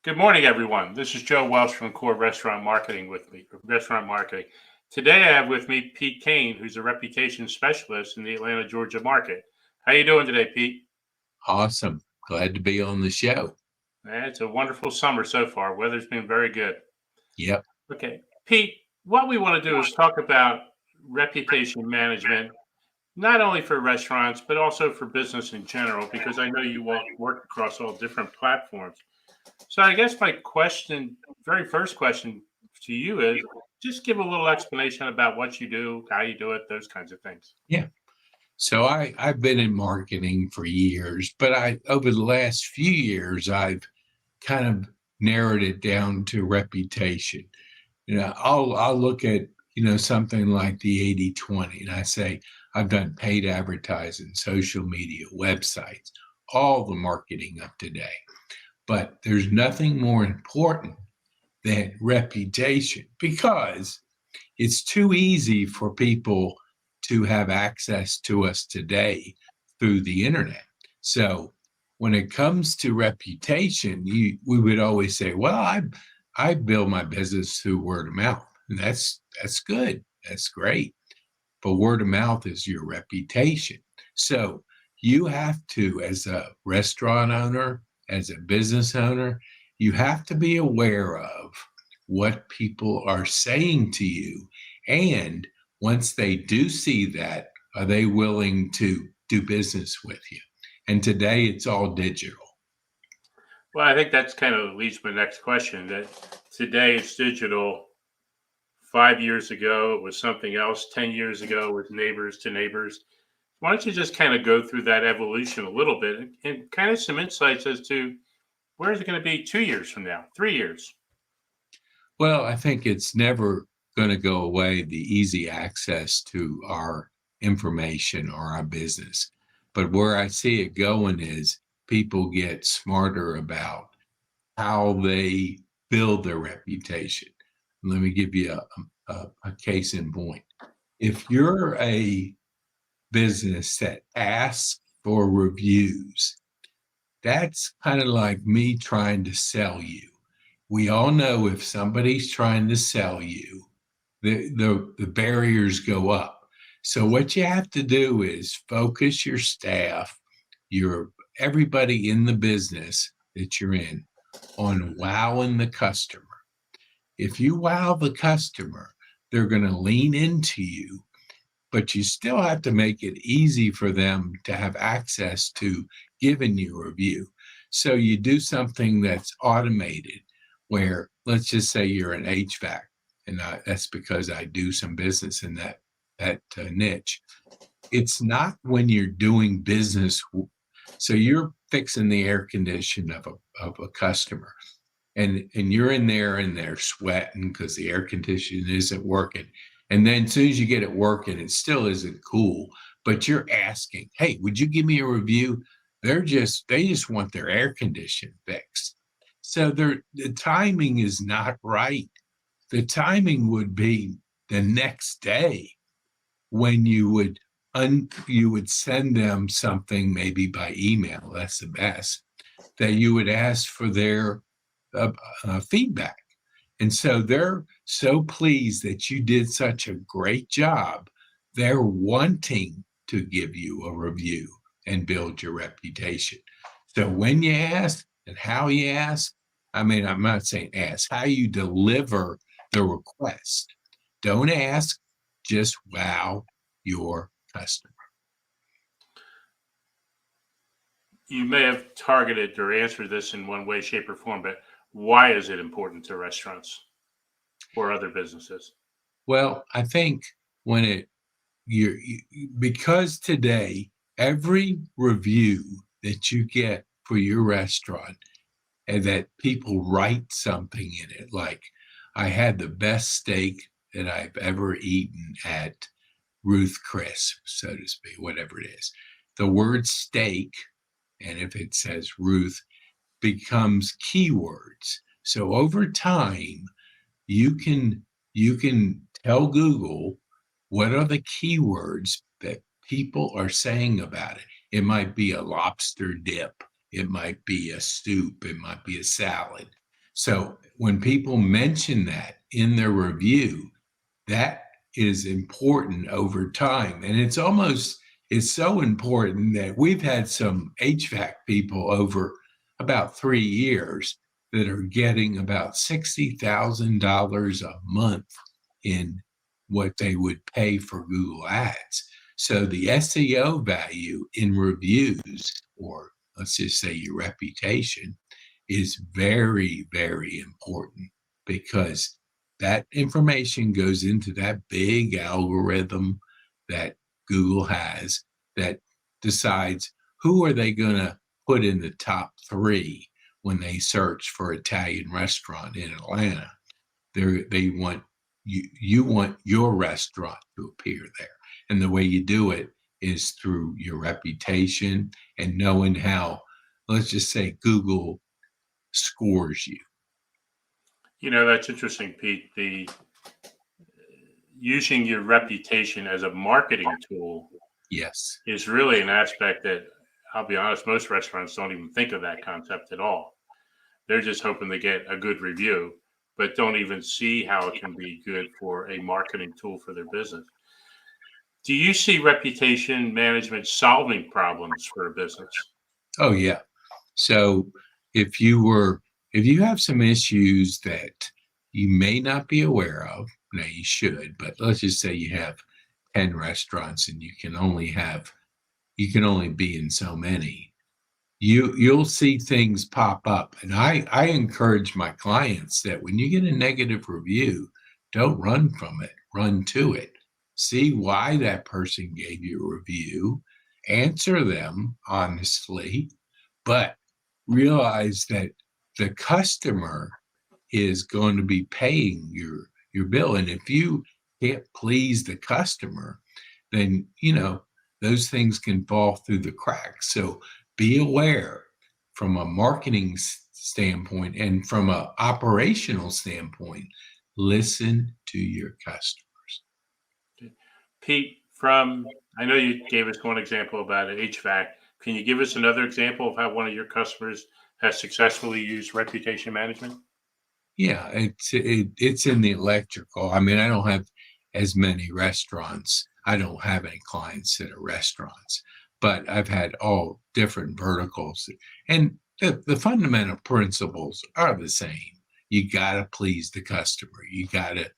Good morning, everyone. This is Joe Welsh from Core Restaurant Marketing with me, Restaurant Marketing. Today, I have with me Pete Kane, who's a reputation specialist in the Atlanta, Georgia market. How you doing today, Pete? Awesome. Glad to be on the show. It's a wonderful summer so far. Weather's been very good. Yep. Okay, Pete, what we want to do is talk about reputation management, not only for restaurants, but also for business in general, because I know you work across all different platforms. So I guess my question, very first question to you is just give a little explanation about what you do, how you do it, those kinds of things. Yeah. So I've been in marketing for years, but I over the last few years I've kind of narrowed it down to reputation. I'll look at, something like the 80/20, and I say I've done paid advertising, social media, websites, all the marketing of today. But there's nothing more important than reputation because it's too easy for people to have access to us today through the internet. So when it comes to reputation, we would always say, well, I build my business through word of mouth. And that's good. That's great. But word of mouth is your reputation. So you have to, as a restaurant owner, as a business owner, you have to be aware of what people are saying to you. And once they do see that, are they willing to do business with you? And today it's all digital. Well, I think that's kind of leads to my next question that today it's digital. 5 years ago, it was something else. 10 years ago, it was neighbors to neighbors. Why don't you just kind of go through that evolution a little bit and kind of some insights as to where is it going to be 2 years from now, 3 years? Well, I think it's never going to go away, the easy access to our information or our business. But where I see it going is people get smarter about how they build their reputation. Let me give you a case in point. If you're a business that asks for reviews, that's kind of like me trying to sell you. We all know if somebody's trying to sell you, the barriers go up. So what you have to do is focus your staff, your everybody in the business that you're in on wowing the customer. If you wow the customer, they're going to lean into you, but you still have to make it easy for them to have access to giving you a review. So you do something that's automated where, let's just say you're an HVAC, and that's because I do some business in that niche. It's not when you're doing business. So you're fixing the air condition of a customer, and you're in there and they're sweating because the air conditioning isn't working. And then as soon as you get it working, it still isn't cool. But you're asking, hey, would you give me a review? They just want their air condition fixed. So the timing is not right. The timing would be the next day when you would send them something maybe by email. That's the best. That you would ask for their feedback. And so they're so pleased that you did such a great job. They're wanting to give you a review and build your reputation. So when you ask and how you ask, I mean, I'm not saying ask, how you deliver the request. Don't ask, just wow your customer. You may have targeted or answered this in one way, shape, or form, but why is it important to restaurants or other businesses? Well, I think when because today every review that you get for your restaurant and that people write something in it, like I had the best steak that I've ever eaten at Ruth Chris, so to speak, whatever it is. The word steak, and if it says Ruth, becomes keywords. So over time, you can you can tell Google what are the keywords that people are saying about it. It might be a lobster dip, it might be a soup, it might be a salad. So when people mention that in their review, that is important over time. And it's so important that we've had some HVAC people over about 3 years that are getting about $60,000 a month in what they would pay for Google Ads. So the SEO value in reviews, or let's just say your reputation, is very, very important because that information goes into that big algorithm that Google has that decides who are they going to put in the top three when they search for Italian restaurant in Atlanta. They want you want your restaurant to appear there. And the way you do it is through your reputation and knowing how, let's just say, Google scores you. That's interesting, Pete. The using your reputation as a marketing tool Yes. is really an aspect that, I'll be honest, most restaurants don't even think of that concept at all. They're just hoping to get a good review, but don't even see how it can be good for a marketing tool for their business. Do you see reputation management solving problems for a business? Oh yeah. So if you have some issues that you may not be aware of, now you should, but let's just say you have 10 restaurants and you can only be in so many. You'll see things pop up. And I encourage my clients that when you get a negative review, don't run from it, run to it. See why that person gave you a review, answer them honestly, but realize that the customer is going to be paying your bill. And if you can't please the customer, then those things can fall through the cracks. So be aware from a marketing standpoint and from an operational standpoint. Listen to your customer. Pete, I know you gave us one example about an HVAC. Can you give us another example of how one of your customers has successfully used reputation management? Yeah, it's in the electrical. I mean, I don't have as many restaurants. I don't have any clients that are restaurants, but I've had all different verticals. And the fundamental principles are the same. You got to please the customer. You got to,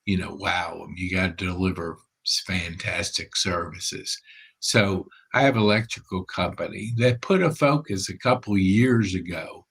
wow them. You got to deliver fantastic services. So I have an electrical company that put a focus a couple of years ago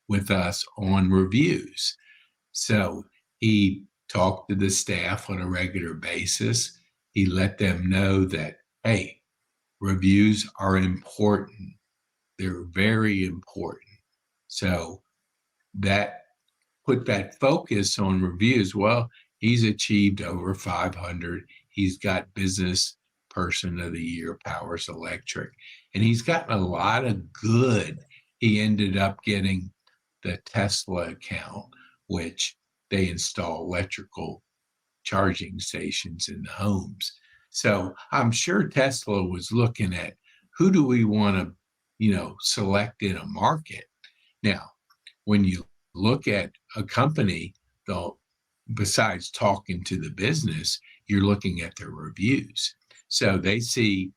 with us on reviews. So he talked to the staff on a regular basis. He let them know that, hey, reviews are important. They're very important. So that put that focus on reviews. Well, he's achieved over 500. He's got business person of the year, Powers Electric, and he's gotten a lot of good. He ended up getting the Tesla account, which they install electrical charging stations in the homes. So I'm sure Tesla was looking at who do we want to, select in a market. Now, when you look at a company, though, besides talking to the business, you're looking at their reviews. So they see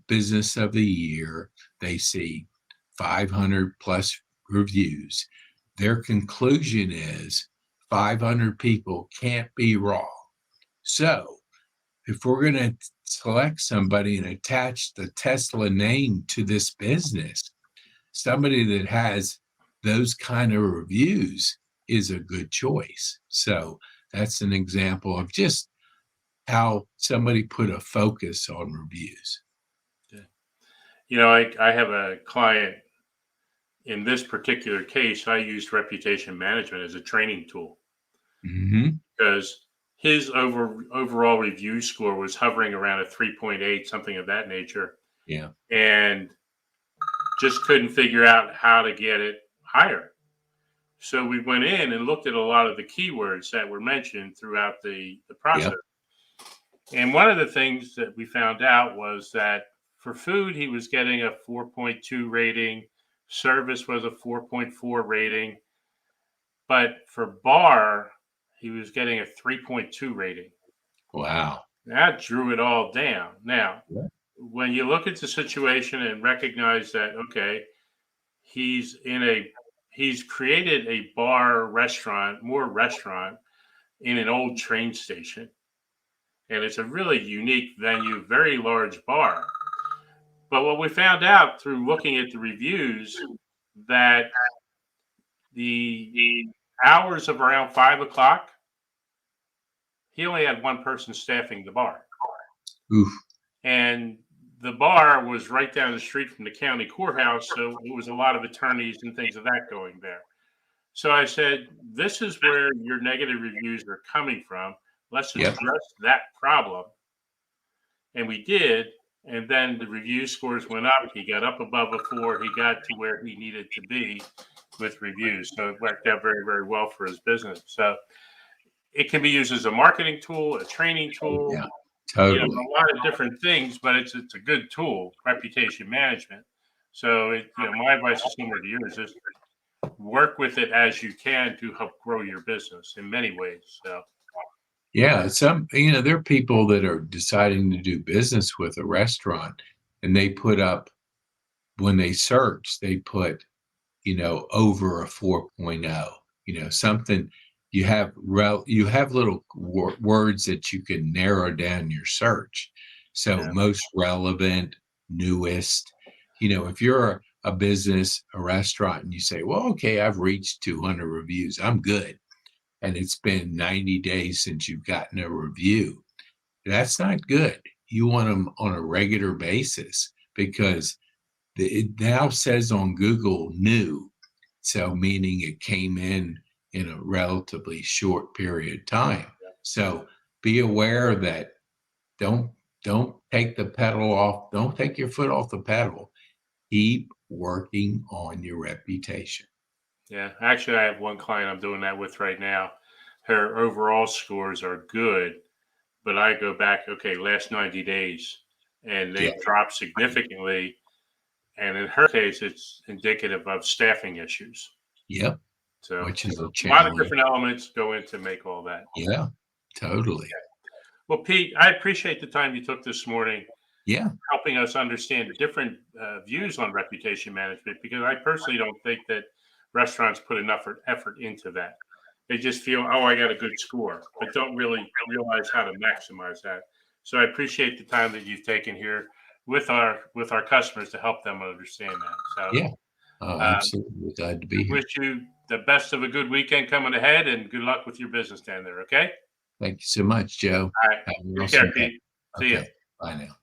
business of the year, they see 500 plus reviews. Their conclusion is 500 people can't be wrong. So if we're going to select somebody and attach the Tesla name to this business, somebody that has those kind of reviews is a good choice. So that's an example of just how somebody put a focus on reviews. I have a client. In this particular case, I used reputation management as a training tool Mm-hmm. because his overall review score was hovering around a 3.8, something of that nature, Yeah. and just couldn't figure out how to get it higher. So we went in and looked at a lot of the keywords that were mentioned throughout the process. Yep. And one of the things that we found out was that for food, he was getting a 4.2 rating. Service was a 4.4 rating. but for bar, he was getting a 3.2 rating. Wow. That drew it all down. Now, Yeah. when you look at the situation and recognize that, okay, he's in a he's created a more restaurant in an old train station. And it's a really unique venue, very large bar. But what we found out through looking at the reviews that the hours of around 5 o'clock, he only had one person staffing the bar. Oof. And the bar was right down the street from the county courthouse. So it was a lot of attorneys and things of that going there. So I said, this is where your negative reviews are coming from. Let's Yep. address that problem. And we did. And then the review scores went up. He got up above a 4. He got to where he needed to be with reviews. So it worked out very, very well for his business. So it can be used as a marketing tool, a training tool, Yeah. Totally. a lot of different things, but it's a good tool, reputation management. So my advice is similar to yours: is work with it as you can to help grow your business in many ways. So Yeah, there are people that are deciding to do business with a restaurant, and they put up when they search, they put, over a 4.0, something you have little words that you can narrow down your search. So yeah, most relevant, newest, if you're a business, a restaurant, and you say, well, okay, I've reached 200 reviews, I'm good. And it's been 90 days since you've gotten a review. That's not good. You want them on a regular basis because it now says on Google new. So meaning it came in a relatively short period of time. So be aware that don't don't take the pedal off, don't take your foot off the pedal. Keep working on your reputation. yeah. Actually, I have one client I'm doing that with right now. Her overall scores are good, but I go back, okay, last 90 days, and Yeah. they've dropped significantly. And in her case, it's indicative of staffing issues. Yep. So Which is a a lot of challenge. different elements go into make all that. Yeah, totally. Well, Pete, I appreciate the time you took this morning Yeah. helping us understand different views on reputation management, because I personally don't think that restaurants put enough effort into that. They just feel, oh, I got a good score, but don't really realize how to maximize that. So I appreciate the time that you've taken here with our customers to help them understand that. So Yeah. Oh, um, absolutely. Glad to be here. wish you the best of a good weekend coming ahead, and good luck with your business down there. Okay. Thank you so much, Joe. All right. Have an Take care, awesome day. Pete. See you. Okay. Bye now.